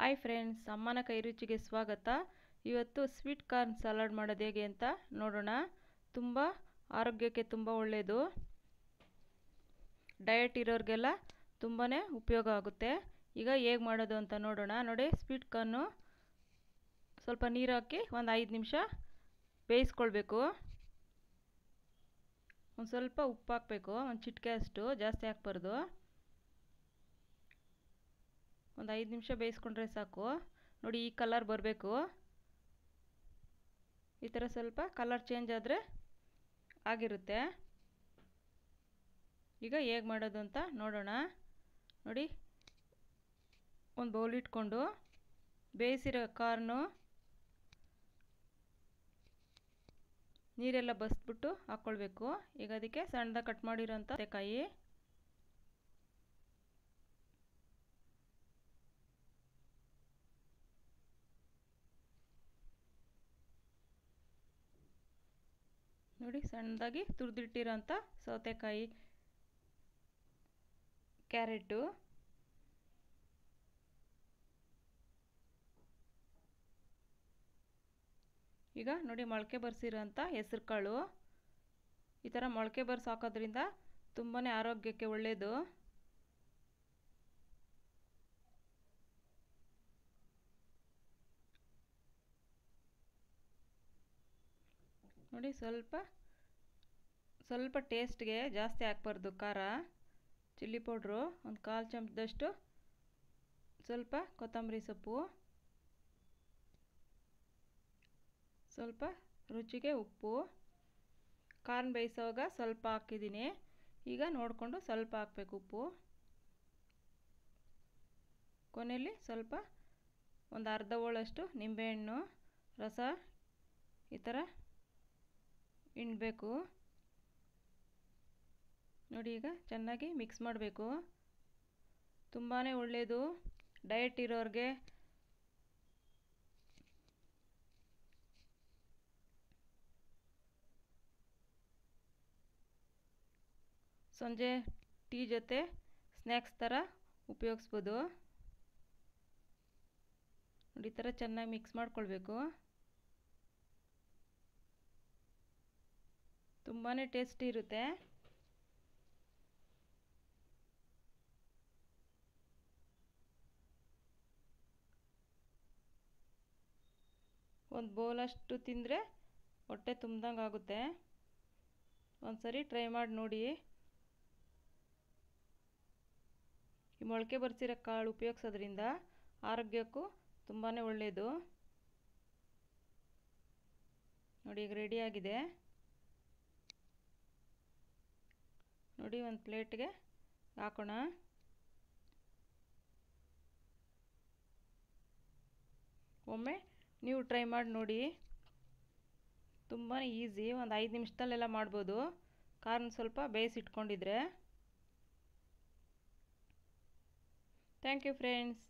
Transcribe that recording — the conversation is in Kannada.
ಹಾಯ್ ಫ್ರೆಂಡ್ಸ್, ಅಮ್ಮನ ಕೈ ರುಚಿಗೆ ಸ್ವಾಗತ. ಇವತ್ತು ಸ್ವೀಟ್ ಕಾರ್ನ್ ಸಲಾಡ್ ಮಾಡೋದು ಹೇಗೆ ಅಂತ ನೋಡೋಣ. ತುಂಬ ಆರೋಗ್ಯಕ್ಕೆ ತುಂಬ ಒಳ್ಳೆಯದು. ಡಯಟ್ ಇರೋರಿಗೆಲ್ಲ ತುಂಬಾ ಉಪಯೋಗ ಆಗುತ್ತೆ. ಈಗ ಹೇಗೆ ಮಾಡೋದು ಅಂತ ನೋಡೋಣ. ನೋಡಿ, ಸ್ವೀಟ್ ಕಾರ್ನು ಸ್ವಲ್ಪ ನೀರು ಹಾಕಿ ಒಂದು 5 ನಿಮಿಷ ಬೇಯಿಸ್ಕೊಳ್ಬೇಕು. ಒಂದು ಸ್ವಲ್ಪ ಉಪ್ಪು ಹಾಕಬೇಕು, ಒಂದು ಚಿಟಿಕೆ ಅಷ್ಟು, ಜಾಸ್ತಿ ಹಾಕ್ಬಾರ್ದು. ಒಂದು 5 ನಿಮಿಷ ಬೇಯಿಸ್ಕೊಂಡ್ರೆ ಸಾಕು. ನೋಡಿ, ಈ ಕಲರ್ ಬರಬೇಕು. ಈ ಥರ ಸ್ವಲ್ಪ ಕಲರ್ ಚೇಂಜ್ ಆದರೆ ಆಗಿರುತ್ತೆ. ಈಗ ಹೇಗೆ ಮಾಡೋದು ಅಂತ ನೋಡೋಣ. ನೋಡಿ, ಒಂದು ಬೌಲ್ ಇಟ್ಕೊಂಡು ಬೇಯಿಸಿರೋ ಕಾರ್ನು ನೀರೆಲ್ಲ ಬಸ್ಬಿಟ್ಟು ಹಾಕ್ಕೊಳ್ಬೇಕು. ಈಗ ಅದಕ್ಕೆ ಸಣ್ಣದಾಗಿ ಕಟ್ ಮಾಡಿರೋಂಥ ಸೌತೆಕಾಯಿ, ನೋಡಿ ಸಣ್ಣದಾಗಿ ತುರಿದಿಟ್ಟಿರೋಂಥ ಸೌತೆಕಾಯಿ, ಕ್ಯಾರೆಟು, ಈಗ ನೋಡಿ ಮೊಳಕೆ ಬರ್ಸಿರೋಂಥ ಹೆಸರು ಕಾಳು. ಈ ಥರ ಮೊಳಕೆ ಬರ್ಸಿ ಹಾಕೋದ್ರಿಂದ ತುಂಬಾ ಆರೋಗ್ಯಕ್ಕೆ ಒಳ್ಳೆಯದು. ನೋಡಿ, ಸ್ವಲ್ಪ ಟೇಸ್ಟ್ಗೆ ಜಾಸ್ತಿ ಹಾಕ್ಬಾರ್ದು ಖಾರ. ಚಿಲ್ಲಿ ಪೌಡ್ರು ಒಂದು 1/4 ಚಮಚದಷ್ಟು, ಸ್ವಲ್ಪ ಕೊತ್ತಂಬರಿ ಸೊಪ್ಪು, ಸ್ವಲ್ಪ ರುಚಿಗೆ ಉಪ್ಪು. ಕಾರ್ನ್ ಬೇಯಿಸೋವಾಗ ಸ್ವಲ್ಪ ಹಾಕಿದ್ದೀನಿ. ಈಗ ನೋಡಿಕೊಂಡು ಸ್ವಲ್ಪ ಹಾಕಬೇಕು ಉಪ್ಪು. ಕೊನೆಯಲ್ಲಿ ಸ್ವಲ್ಪ ಒಂದು ಅರ್ಧ ಹೋಳಷ್ಟು ನಿಂಬೆಹಣ್ಣು ರಸ ಈ ಥರ ಹಿಂಡಬೇಕು. ನೋಡಿ, ಈಗ ಚೆನ್ನಾಗಿ ಮಿಕ್ಸ್ ಮಾಡಬೇಕು. ತುಂಬಾ ಒಳ್ಳೆಯದು ಡಯಟ್ ಇರೋರಿಗೆ. ಸಂಜೆ ಟೀ ಜೊತೆ ಸ್ನ್ಯಾಕ್ಸ್ ಥರ ಉಪಯೋಗಿಸ್ಬೋದು. ನೋಡಿ, ಈ ಥರ ಚೆನ್ನಾಗಿ ಮಿಕ್ಸ್ ಮಾಡ್ಕೊಳ್ಬೇಕು. ತುಂಬಾ ಟೇಸ್ಟಿ ಇರುತ್ತೆ. ಒಂದು ಬೌಲಷ್ಟು ತಿಂದರೆ ಹೊಟ್ಟೆ ತುಂಬ್ದಂಗೆ ಆಗುತ್ತೆ. ಒಂದು ಸರಿ ಟ್ರೈ ಮಾಡಿ ನೋಡಿ. ಈ ಮೊಳಕೆ ಬರ್ಸಿರೋ ಕಾಳು ಉಪಯೋಗಿಸೋದ್ರಿಂದ ಆರೋಗ್ಯಕ್ಕೂ ತುಂಬಾ ಒಳ್ಳೆಯದು. ನೋಡಿ, ಈಗ ರೆಡಿಯಾಗಿದೆ. ನೋಡಿ, ಒಂದು ಪ್ಲೇಟ್ಗೆ ಹಾಕೋಣ. ಒಮ್ಮೆ ನೀವು ಟ್ರೈ ಮಾಡಿ ನೋಡಿ. ತುಂಬಾ ಈಸಿ, ಒಂದು 5 ನಿಮಿಷದಲ್ಲೆಲ್ಲ ಮಾಡ್ಬೋದು. ಕಾರ್ನ್ ಸ್ವಲ್ಪ ಬೇಯಿಸಿಟ್ಕೊಂಡಿದ್ರೆ. Thank you friends.